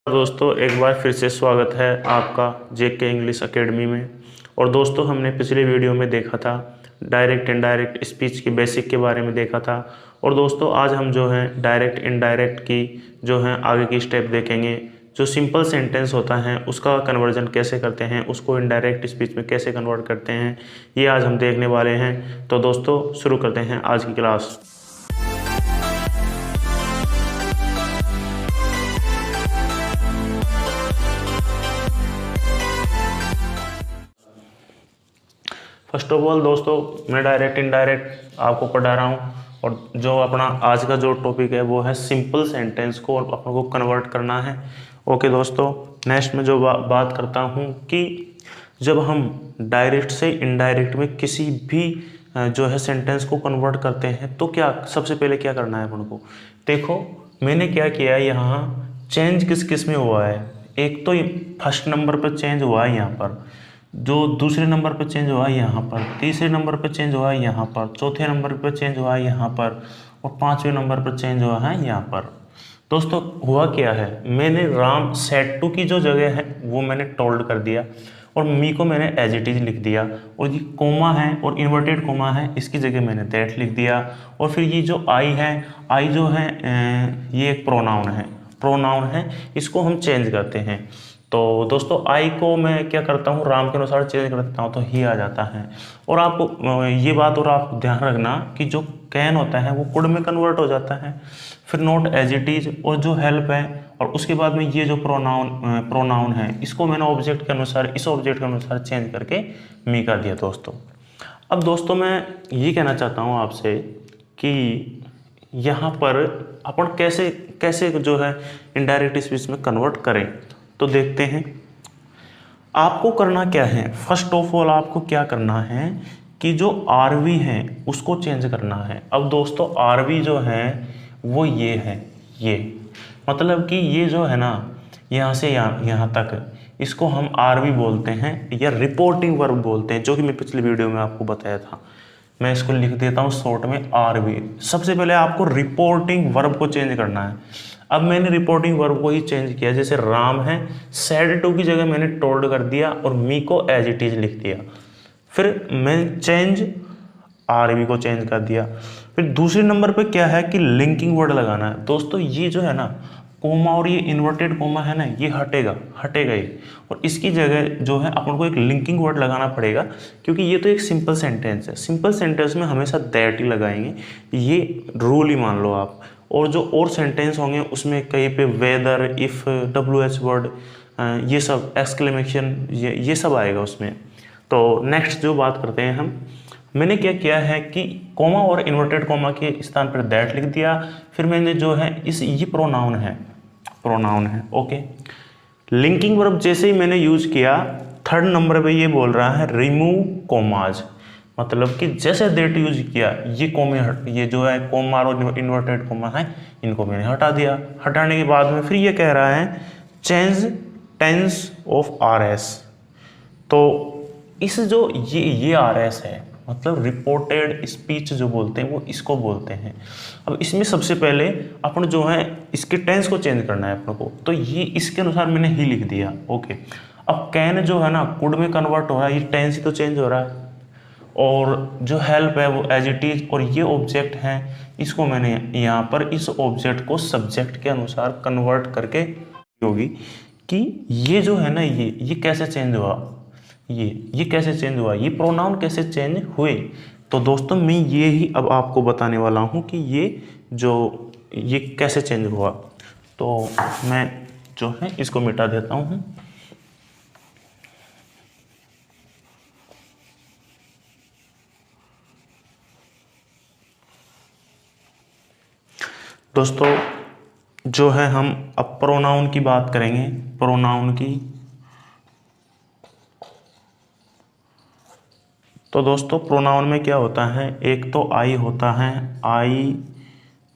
दोस्तों एक बार फिर से स्वागत है आपका जेके इंग्लिश एकेडमी में। और दोस्तों हमने पिछले वीडियो में देखा था डायरेक्ट इनडायरेक्ट स्पीच की बेसिक के बारे में देखा था। और दोस्तों आज हम जो है डायरेक्ट इनडायरेक्ट की जो है आगे की स्टेप देखेंगे। जो सिंपल सेंटेंस होता है उसका कन्वर्जन कैसे करते हैं, उसको इनडायरेक्ट स्पीच में कैसे कन्वर्ट करते हैं, ये आज हम देखने वाले हैं। तो दोस्तों शुरू करते हैं आज की क्लास। फर्स्ट ऑफ ऑल दोस्तों मैं डायरेक्ट इनडायरेक्ट आपको पढ़ा रहा हूँ। और जो अपना आज का जो टॉपिक है वो है सिंपल सेंटेंस को और अपन को कन्वर्ट करना है। ओके दोस्तों, नेक्स्ट में जो बात करता हूँ कि जब हम डायरेक्ट से इनडायरेक्ट में किसी भी जो है सेंटेंस को कन्वर्ट करते हैं तो क्या सबसे पहले क्या करना है अपन को। देखो मैंने क्या किया है, यहाँ चेंज किस किस में हुआ है। एक तो फर्स्ट नंबर पर चेंज हुआ है यहाँ पर, जो दूसरे नंबर पर चेंज हुआ है यहाँ पर, तीसरे नंबर पर चेंज हुआ है यहाँ पर, चौथे नंबर पर चेंज हुआ है यहाँ पर, और पांचवें नंबर पर चेंज हुआ है यहाँ पर। दोस्तों हुआ क्या है, मैंने राम सेट टू की जो जगह है वो मैंने टोल्ड कर दिया और मी को मैंने एज इट इज लिख दिया। और ये कोमा है और इन्वर्टेड कोमा है, इसकी जगह मैंने दैट लिख दिया। और फिर ये जो आई है, आई जो है ये एक प्रोनाउन है, इसको हम चेंज करते हैं। तो दोस्तों आई को मैं क्या करता हूँ, राम के अनुसार चेंज कर देता हूँ तो ही आ जाता है। और आप ये बात और आप ध्यान रखना कि जो कैन होता है वो कुड में कन्वर्ट हो जाता है, फिर नॉट एज इट इज और जो हेल्प है, और उसके बाद में ये जो प्रोनाउन है इसको मैंने ऑब्जेक्ट के अनुसार, इस ऑब्जेक्ट के अनुसार चेंज करके मी कर दिया दोस्तों। अब दोस्तों मैं ये कहना चाहता हूँ आपसे कि यहाँ पर अपन कैसे कैसे जो है इनडायरेक्ट स्पीच में कन्वर्ट करें। तो देखते हैं आपको करना क्या है। फर्स्ट ऑफ ऑल आपको क्या करना है कि जो आरवी है उसको चेंज करना है। अब दोस्तों आरवी जो है वो ये है, ये मतलब कि ये जो है ना यहाँ से यहाँ तक, इसको हम आरवी बोलते हैं या रिपोर्टिंग वर्ब बोलते हैं, जो कि मैं पिछले वीडियो में आपको बताया था। मैं इसको लिख देता हूँ शॉर्ट में आरवी। सबसे पहले आपको रिपोर्टिंग वर्ब को चेंज करना है। अब मैंने रिपोर्टिंग वर्ब को ही चेंज किया, जैसे राम है सेड टू की जगह मैंने टोल्ड कर दिया और मी को एज इट इज लिख दिया। फिर मैं चेंज आरवी को चेंज कर दिया। फिर दूसरे नंबर पे क्या है कि लिंकिंग वर्ड लगाना है। दोस्तों ये जो है ना कोमा और ये इन्वर्टेड कोमा है ना, ये हटेगा ये, और इसकी जगह जो है अपन को एक लिंकिंग वर्ड लगाना पड़ेगा, क्योंकि ये तो एक सिंपल सेंटेंस है। सिंपल सेंटेंस में हमेशा दैट ही लगाएंगे, ये रूल ही मान लो आप। और जो और सेंटेंस होंगे उसमें कहीं पे वेदर, इफ, WH वर्ड, ये सब एक्सक्लेमेशन, ये सब आएगा उसमें। तो नेक्स्ट जो बात करते हैं हम, मैंने क्या किया है कि कोमा और इन्वर्टेड कोमा के स्थान पर दैट लिख दिया। फिर मैंने जो है ये प्रोनाउन है ओके। लिंकिंग वर्ब जैसे ही मैंने यूज किया, थर्ड नंबर पे ये बोल रहा है रिमूव कोमाज, मतलब कि जैसे दैट यूज किया ये जो है कोमा और इन्वर्टेड कोमा है इनको मैंने हटा दिया। हटाने के बाद में फिर ये कह रहा है चेंज टेंस ऑफ RS। तो इस जो ये RS है मतलब रिपोर्टेड स्पीच जो बोलते हैं वो इसको बोलते हैं। अब इसमें सबसे पहले अपन जो है इसके टेंस को चेंज करना है अपन को, तो ये इसके अनुसार मैंने ही लिख दिया ओके। अब कैन जो है ना कुड में कन्वर्ट हो रहा है, ये टेंस ही तो चेंज हो रहा है। और जो हेल्प है वो एज इट इज, और ये ऑब्जेक्ट है इसको मैंने यहाँ पर इस ऑब्जेक्ट को सब्जेक्ट के अनुसार कन्वर्ट करके होगी कि ये जो है ना ये कैसे चेंज हुआ, ये कैसे चेंज हुआ, ये प्रोनाउन कैसे चेंज हुए। तो दोस्तों मैं ये ही अब आपको बताने वाला हूँ कि ये कैसे चेंज हुआ। तो मैं जो है इसको मिटा देता हूँ। दोस्तों जो है हम अब प्रोनाउन की बात करेंगे, प्रोनाउन की। तो दोस्तों प्रोनाउन में क्या होता है, एक तो आई होता है, आई,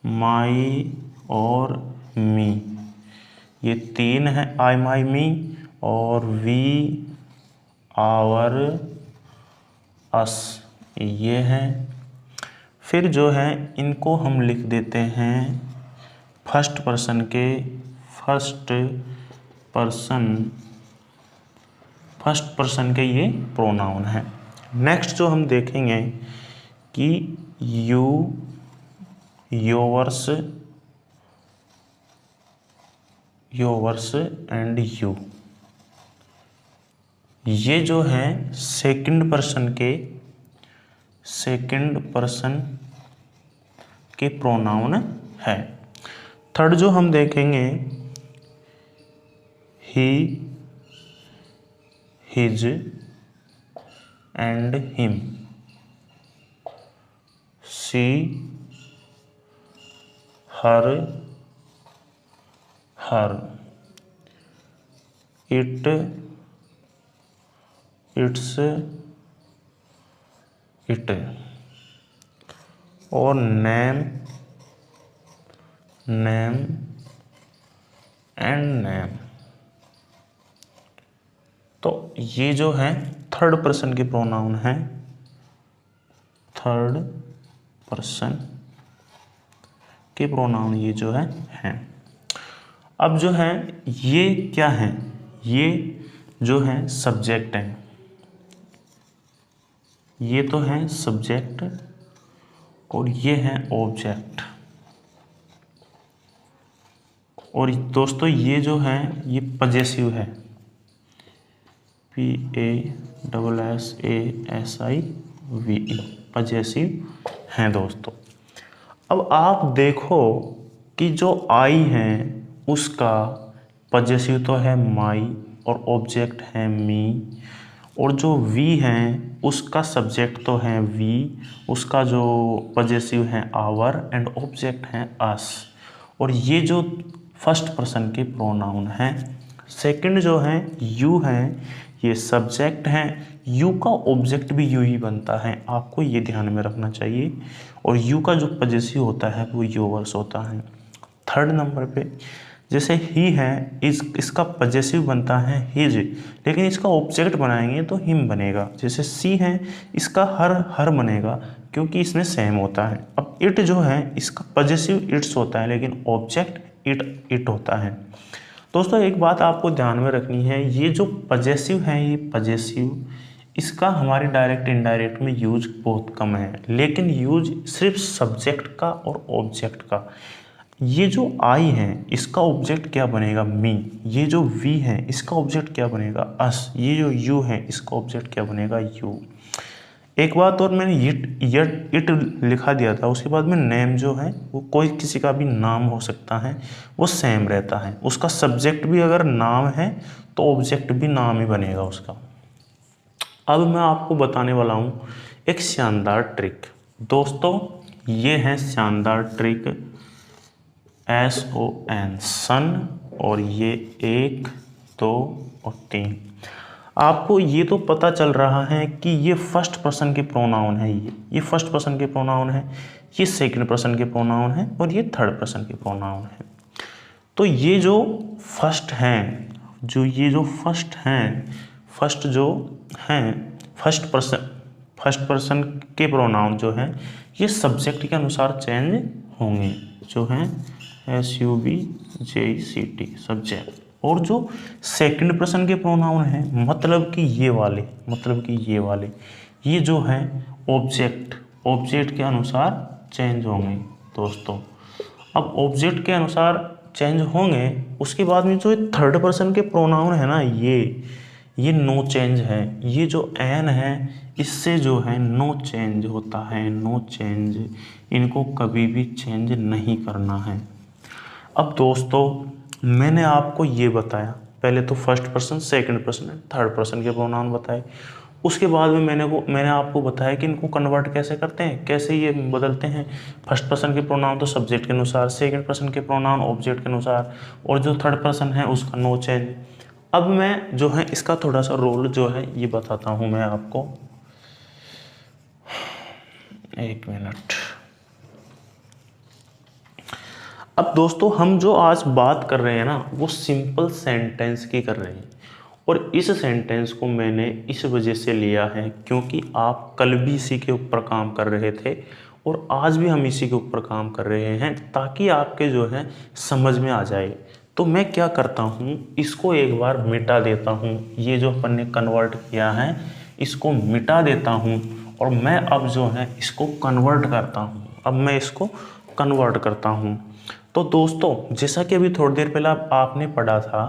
माई और मी, ये तीन है, आई, माई, मी, और वी, आवर, अस, ये है। फिर जो है इनको हम लिख देते हैं फर्स्ट पर्सन के फर्स्ट पर्सन, फर्स्ट पर्सन के ये प्रोनाउन है। नेक्स्ट जो हम देखेंगे कि you, yours, yours and you, ये जो हैं सेकंड पर्सन के प्रोनाउन है। थर्ड जो हम देखेंगे he, his and him, she, her, it, its, it, और नेम एंड नेम। तो ये जो है थर्ड पर्सन के प्रोनाउन हैं, थर्ड पर्सन के प्रोनाउन ये जो हैं। अब जो है ये क्या है, ये जो है सब्जेक्ट हैं, ये तो है सब्जेक्ट और ये है ऑब्जेक्ट। और दोस्तों ये जो है ये पजेसिव है, PASSASIVE, पजेसिव हैं दोस्तों। अब आप देखो कि जो आई है उसका पजेसिव तो है माई और ऑब्जेक्ट है मी, और जो वी है उसका सब्जेक्ट तो है वी, उसका जो पजेसिव है आवर एंड ऑब्जेक्ट है अस। और ये जो फर्स्ट पर्सन के प्रोनाउन हैं। सेकंड जो है यू है, ये सब्जेक्ट हैं, यू का ऑब्जेक्ट भी यू ही बनता है, आपको ये ध्यान में रखना चाहिए। और यू का जो पजेसिव होता है वो योवर्स होता है। थर्ड नंबर पे जैसे ही है, इसका पजेसिव बनता है हिज, लेकिन इसका ऑब्जेक्ट बनाएंगे तो हिम बनेगा। जैसे सी है, इसका हर बनेगा क्योंकि इसमें सेम होता है। अब इट जो है इसका पजेसिव इट्स होता है, लेकिन ऑब्जेक्ट इट होता है। दोस्तों एक बात आपको ध्यान में रखनी है, ये जो पजेसिव है, ये पजेसिव इसका हमारे डायरेक्ट इनडायरेक्ट में यूज बहुत कम है, लेकिन यूज सिर्फ सब्जेक्ट का और ऑब्जेक्ट का। ये जो आई है इसका ऑब्जेक्ट क्या बनेगा मी, ये जो वी है इसका ऑब्जेक्ट क्या बनेगा अस, ये जो यू है इसका ऑब्जेक्ट क्या बनेगा यू। एक बात और, मैंने इट लिखा दिया था, उसके बाद में नेम जो है वो कोई किसी का भी नाम हो सकता है, वो सेम रहता है। उसका सब्जेक्ट भी अगर नाम है तो ऑब्जेक्ट भी नाम ही बनेगा उसका। अब मैं आपको बताने वाला हूँ एक शानदार ट्रिक। दोस्तों ये है शानदार ट्रिक, SON सन, और ये 1 2 और 3। आपको ये तो पता चल रहा है कि ये फर्स्ट पर्सन के प्रोनाउन है, ये फर्स्ट पर्सन के प्रोनाउन है, ये सेकंड पर्सन के प्रोनाउन है, और ये थर्ड पर्सन के प्रोनाउन है। तो ये जो फर्स्ट हैं, फर्स्ट पर्सन के प्रोनाउन जो हैं ये सब्जेक्ट के अनुसार चेंज होंगे, जो हैं SUBJECT सब्जेक्ट। और जो सेकंड पर्सन के प्रोनाउन हैं, मतलब कि ये वाले, ये जो है ऑब्जेक्ट के अनुसार चेंज होंगे दोस्तों। अब ऑब्जेक्ट के अनुसार चेंज होंगे, उसके बाद में जो थर्ड पर्सन के प्रोनाउन है ना, ये नो चेंज है। ये जो एन है इससे जो है नो चेंज होता है, नो चेंज, इनको कभी भी चेंज नहीं करना है। अब दोस्तों मैंने आपको ये बताया, पहले तो first person, second person, third person के प्रोनाउन बताए। उसके बाद में मैंने आपको बताया कि इनको कन्वर्ट कैसे करते हैं, कैसे ये बदलते हैं। फर्स्ट पर्सन के प्रोनाउन तो सब्जेक्ट के अनुसार, सेकंड पर्सन के प्रोनाउन ऑब्जेक्ट के अनुसार, और जो थर्ड पर्सन है उसका नो चेंज। अब मैं जो है इसका थोड़ा सा रोल जो है ये बताता हूँ मैं आपको, एक मिनट। अब दोस्तों हम जो आज बात कर रहे हैं ना वो सिंपल सेंटेंस की कर रहे हैं, और इस सेंटेंस को मैंने इस वजह से लिया है क्योंकि आप कल भी इसी के ऊपर काम कर रहे थे और आज भी हम इसी के ऊपर काम कर रहे हैं, ताकि आपके जो है समझ में आ जाए। तो मैं क्या करता हूँ, इसको एक बार मिटा देता हूँ। ये जो अपन ने कन्वर्ट किया है इसको मिटा देता हूँ और मैं अब जो है इसको कन्वर्ट करता हूँ। अब मैं इसको कन्वर्ट करता हूँ। तो दोस्तों जैसा कि अभी थोड़ी देर पहले आपने पढ़ा था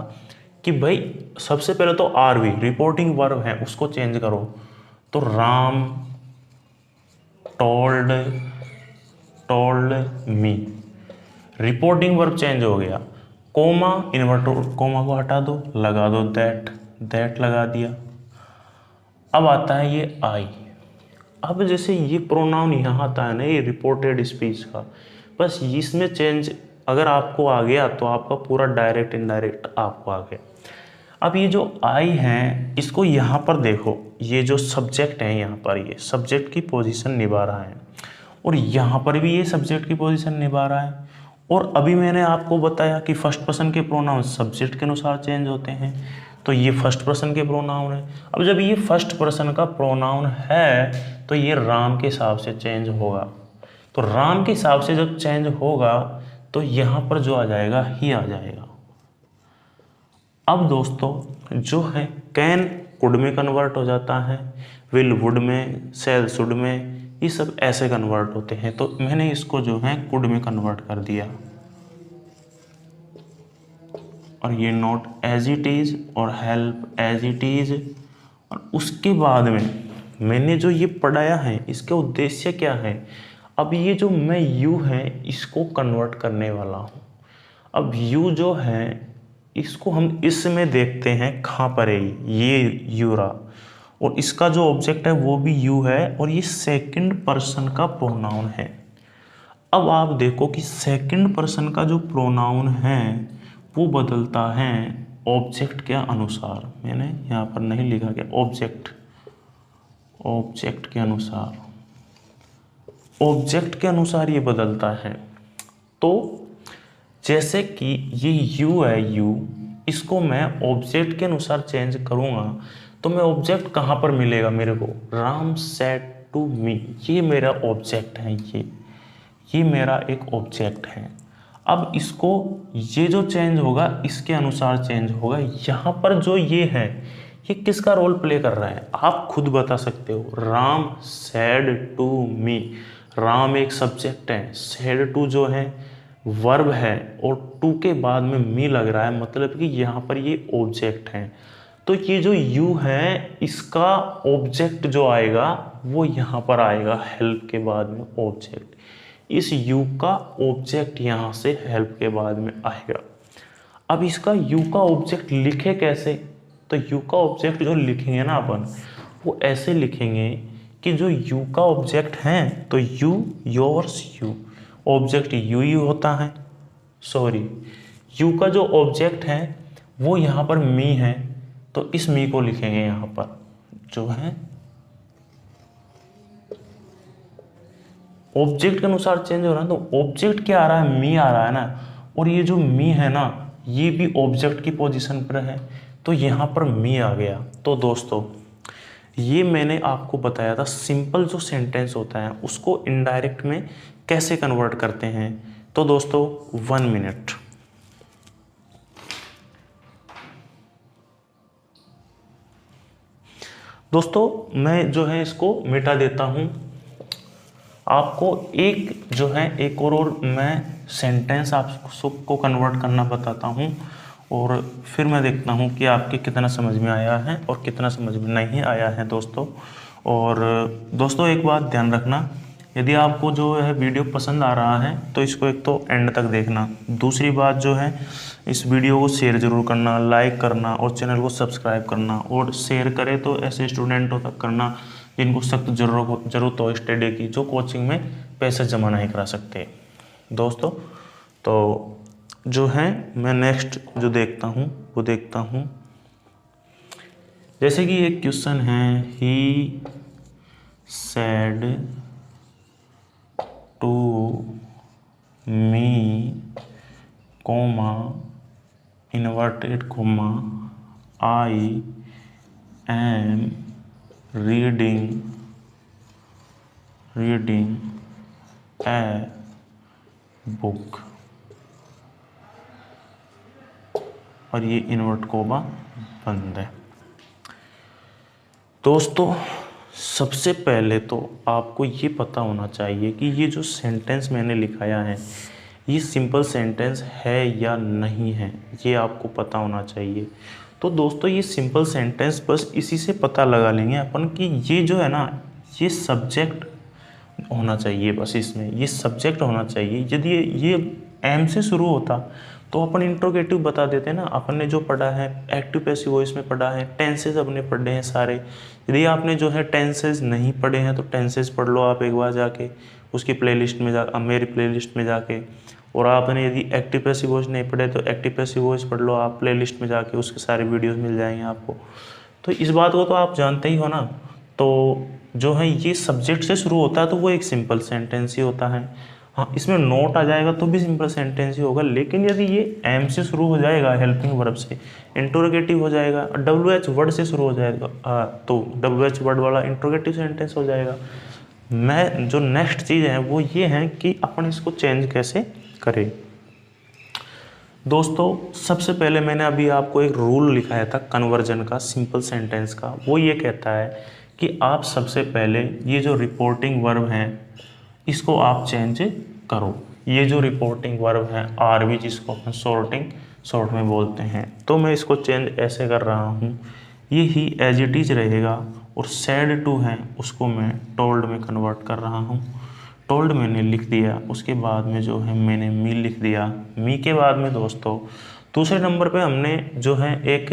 कि भाई सबसे पहले तो आरवी रिपोर्टिंग वर्ब है उसको चेंज करो। तो Ram told me, reporting verb change हो गया। कोमा, इन्वर्टर कोमा को हटा दो, लगा दो दैट लगा दिया। अब आता है ये आई। अब जैसे ये प्रोनाउन यहाँ आता है ना, ये रिपोर्टेड स्पीच का, बस इसमें चेंज अगर आपको आ गया तो आपका पूरा डायरेक्ट इनडायरेक्ट आपको आ गया। अब ये जो आई है इसको यहाँ पर देखो, ये जो सब्जेक्ट है यहाँ पर ये सब्जेक्ट की पोजीशन निभा रहा है और यहाँ पर भी ये सब्जेक्ट की पोजीशन निभा रहा है। और अभी मैंने आपको बताया कि फर्स्ट पर्सन के प्रोनाउन सब्जेक्ट के अनुसार चेंज होते हैं, तो ये फर्स्ट पर्सन के प्रोनाउन है। अब जब ये फर्स्ट पर्सन का प्रोनाउन है तो ये राम के हिसाब से चेंज होगा। तो राम के हिसाब से जब चेंज होगा तो यहाँ पर जो आ जाएगा ही आ जाएगा। अब दोस्तों जो है कैन कुड में कन्वर्ट हो जाता है, विल वुड में, सेल शुड में, ये सब ऐसे कन्वर्ट होते हैं। तो मैंने इसको जो है कुड में कन्वर्ट कर दिया और ये नोट एज इट इज और हेल्प एज इट इज। और उसके बाद में मैंने जो ये पढ़ाया है इसका उद्देश्य क्या है, अब ये जो मैं यू है इसको कन्वर्ट करने वाला हूँ। अब यू जो है इसको हम इसमें देखते हैं कहाँ पर है, ये यू रहा और इसका जो ऑब्जेक्ट है वो भी यू है और ये सेकंड पर्सन का प्रोनाउन है। अब आप देखो कि सेकंड पर्सन का जो प्रोनाउन है वो बदलता है ऑब्जेक्ट के अनुसार। मैंने यहाँ पर नहीं लिखा गया ऑब्जेक्ट के अनुसार, ऑब्जेक्ट के अनुसार ये बदलता है। तो जैसे कि ये यू है, यू इसको मैं ऑब्जेक्ट के अनुसार चेंज करूँगा तो मैं ऑब्जेक्ट कहाँ पर मिलेगा मेरे को, राम सेड टू मी, ये मेरा ऑब्जेक्ट है, ये मेरा एक ऑब्जेक्ट है। अब इसको ये जो चेंज होगा इसके अनुसार चेंज होगा। यहाँ पर जो ये है ये किसका रोल प्ले कर रहा है आप खुद बता सकते हो। Ram said to me, Ram एक सब्जेक्ट है, सेड टू जो है वर्ब है और टू के बाद में मी लग रहा है, मतलब कि यहाँ पर ये ऑब्जेक्ट है। तो ये जो यू है इसका ऑब्जेक्ट जो आएगा वो यहाँ पर आएगा, हेल्प के बाद में ऑब्जेक्ट। इस यू का ऑब्जेक्ट यहाँ से हेल्प के बाद में आएगा। अब इसका यू का ऑब्जेक्ट लिखे कैसे, तो यू का ऑब्जेक्ट जो लिखेंगे ना अपन वो ऐसे लिखेंगे कि जो यू का ऑब्जेक्ट है तो you yours you, object you ही होता है, सॉरी यू का जो ऑब्जेक्ट है वो यहाँ पर मी है तो इस मी को लिखेंगे यहाँ पर जो है ऑब्जेक्ट के अनुसार चेंज हो रहा है। तो ऑब्जेक्ट क्या आ रहा है, मी आ रहा है ना, और ये जो मी है ना ये भी ऑब्जेक्ट की पोजीशन पर है तो यहाँ पर मी आ गया। तो दोस्तों ये मैंने आपको बताया था सिंपल जो सेंटेंस होता है उसको इनडायरेक्ट में कैसे कन्वर्ट करते हैं। तो दोस्तों 1 मिनट, दोस्तों मैं जो है इसको मिटा देता हूँ। आपको एक जो है एक और मैं सेंटेंस आप सबको कन्वर्ट करना बताता हूँ और फिर मैं देखता हूँ कि आपके कितना समझ में आया है और कितना समझ में नहीं आया है दोस्तों। और दोस्तों एक बात ध्यान रखना, यदि आपको जो है वीडियो पसंद आ रहा है तो इसको एक तो एंड तक देखना। दूसरी बात जो है इस वीडियो को शेयर ज़रूर करना, लाइक करना और चैनल को सब्सक्राइब करना, और शेयर करें तो ऐसे स्टूडेंटों तक करना जिनको सख्त ज़रूरत हो स्टडी की, जो कोचिंग में पैसे जमा नहीं करा सकते दोस्तों। तो जो है मैं नेक्स्ट जो देखता हूँ वो देखता हूँ, जैसे कि एक क्वेश्चन है, he said to me comma inverted comma I am reading a book. और ये इन्वर्ट कोमा बंद है। दोस्तों सबसे पहले तो आपको ये पता होना चाहिए कि ये जो सेंटेंस मैंने लिखाया है ये सिंपल सेंटेंस है या नहीं है, ये आपको पता होना चाहिए। तो दोस्तों ये सिंपल सेंटेंस बस इसी से पता लगा लेंगे अपन कि ये जो है ना ये सब्जेक्ट होना चाहिए, बस इसमें ये सब्जेक्ट होना चाहिए। यदि ये एम से शुरू होता तो अपन इंट्रोगेटिव बता देते हैं ना। अपन ने जो पढ़ा है एक्टिव पैसिव वॉइस में पढ़ा है, टेंसेज अपने पढ़े हैं सारे। यदि आपने जो है टेंसेज नहीं पढ़े हैं तो टेंसेज पढ़ लो आप एक बार जाके उसकी प्लेलिस्ट में मेरी प्लेलिस्ट में जाके। और आपने यदि एक्टिव पैसिव वॉइस नहीं पढ़े तो एक्टिव पैसिव वॉइस पढ़ लो आप प्लेलिस्ट में जाके, उसके सारे वीडियोस मिल जाएंगे आपको। तो इस बात को तो आप जानते ही हो ना। तो जो है ये सब्जेक्ट से शुरू होता है तो वो एक सिंपल सेंटेंस ही होता है। हाँ इसमें नोट आ जाएगा तो भी सिंपल सेंटेंस ही होगा, लेकिन यदि ये एम से शुरू हो जाएगा हेल्पिंग वर्ब से, इंट्रोगेटिव हो जाएगा, WH वर्ड से शुरू हो जाएगा तो WH वर्ड वाला इंट्रोगेटिव सेंटेंस हो जाएगा। मैं जो नेक्स्ट चीज़ है वो ये है कि अपन इसको चेंज कैसे करें। दोस्तों सबसे पहले मैंने अभी आपको एक रूल लिखाया था कन्वर्जन का, सिंपल सेंटेंस का। वो ये कहता है कि आप सबसे पहले ये जो रिपोर्टिंग वर्ब है इसको आप चेंज करो। ये जो रिपोर्टिंग वर्ब है आरवी जिसको अपन शॉर्ट में बोलते हैं, तो मैं इसको चेंज ऐसे कर रहा हूँ, ये ही एज इट इज रहेगा। और सैड टू है उसको मैं टोल्ड में कन्वर्ट कर रहा हूँ। टोल्ड मैंने लिख दिया, उसके बाद में जो है मैंने मी लिख दिया। मी के बाद में दोस्तों दूसरे नंबर पे हमने जो है एक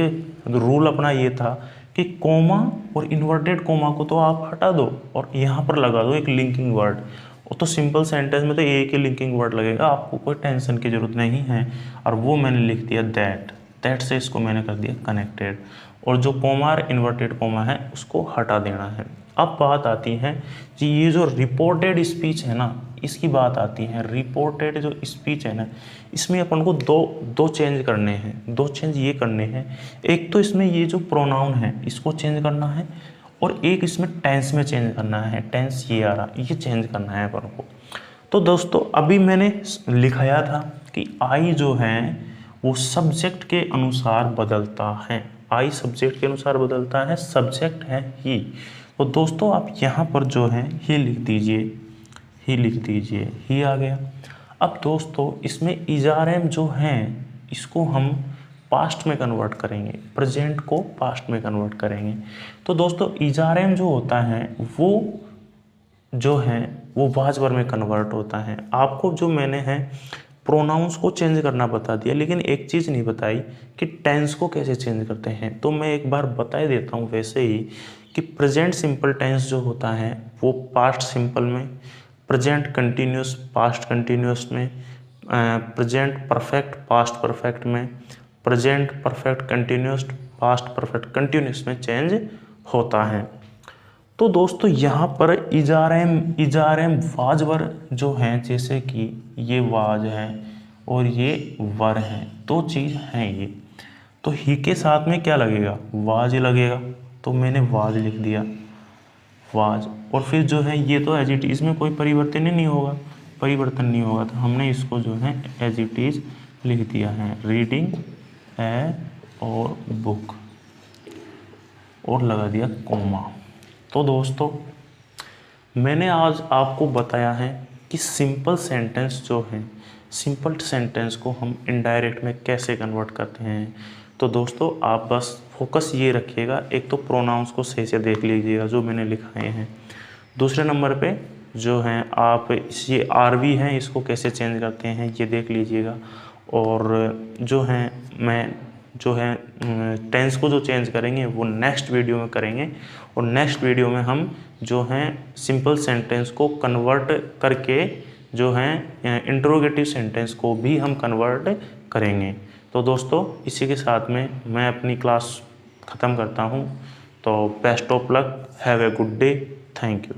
रूल अपना ये था कि कोमा और इन्वर्टेड कोमा को तो आप हटा दो और यहाँ पर लगा दो एक लिंकिंग वर्ड। वो तो सिंपल सेंटेंस में तो एक ही लिंकिंग वर्ड लगेगा, आपको कोई टेंशन की ज़रूरत नहीं है। और वो मैंने लिख दिया दैट से इसको मैंने कर दिया कनेक्टेड। और जो कोमा और इन्वर्टेड कोमा है उसको हटा देना है। अब बात आती है कि ये जो रिपोर्टेड स्पीच है ना, इसकी बात आती है। रिपोर्टेड जो स्पीच है ना, इसमें अपन को दो चेंज करने हैं। दो चेंज ये करने हैं, एक तो इसमें ये जो प्रोनाउन है इसको चेंज करना है, और एक इसमें टेंस में चेंज करना है। टेंस ये आ रहा, ये चेंज करना है अपन को। तो दोस्तों अभी मैंने लिखाया था कि आई जो है वो सब्जेक्ट के अनुसार बदलता है। आई सब्जेक्ट के अनुसार बदलता है, सब्जेक्ट है ही। तो दोस्तों आप यहाँ पर जो है ही लिख दीजिए, ही लिख दीजिए, ही आ गया। अब दोस्तों इसमें इजारम जो है इसको हम पास्ट में कन्वर्ट करेंगे, प्रेजेंट को पास्ट में कन्वर्ट करेंगे। तो दोस्तों इजारम जो होता है वो जो है वो वाजवर में कन्वर्ट होता है। आपको जो मैंने है प्रोनाउंस को चेंज करना बता दिया, लेकिन एक चीज़ नहीं बताई कि टेंस को कैसे चेंज करते हैं। तो मैं एक बार बता देता हूँ वैसे ही कि प्रेजेंट सिंपल टेंस जो होता है वो पास्ट सिंपल में, प्रेजेंट कंटिन्यूस पास्ट कंटिन्यूस में, प्रेजेंट परफेक्ट पास्ट परफेक्ट में, present perfect continuous past perfect continuous में चेंज होता है। तो दोस्तों यहाँ पर इजारम वाजवर जो हैं, जैसे कि ये वाज है और ये वर है, दो चीज़ हैं ये। तो ही के साथ में क्या लगेगा, वाज लगेगा। तो मैंने वाज लिख दिया, वाज। और फिर जो है ये तो एज इट इज, इसमें कोई परिवर्तन ही नहीं होगा, परिवर्तन नहीं होगा। तो हमने इसको जो है एज इट इज लिख दिया है, रीडिंग ए और बुक, और लगा दिया कोमा। तो दोस्तों मैंने आज आपको बताया है कि सिंपल सेंटेंस जो है, सिंपल सेंटेंस को हम इनडायरेक्ट में कैसे कन्वर्ट करते हैं। तो दोस्तों आप बस फोकस ये रखिएगा, एक तो प्रोनाउंस को सही से देख लीजिएगा जो मैंने लिखाए हैं। दूसरे नंबर पे जो है आप ये आरवी हैं इसको कैसे चेंज करते हैं ये देख लीजिएगा। और जो है मैं जो है टेंस को जो चेंज करेंगे वो नेक्स्ट वीडियो में करेंगे। और नेक्स्ट वीडियो में हम जो हैं सिंपल सेंटेंस को कन्वर्ट करके जो है इंट्रोगेटिव सेंटेंस को भी हम कन्वर्ट करेंगे। तो दोस्तों इसी के साथ में मैं अपनी क्लास ख़त्म करता हूँ। तो best of luck, have a good day, thank you.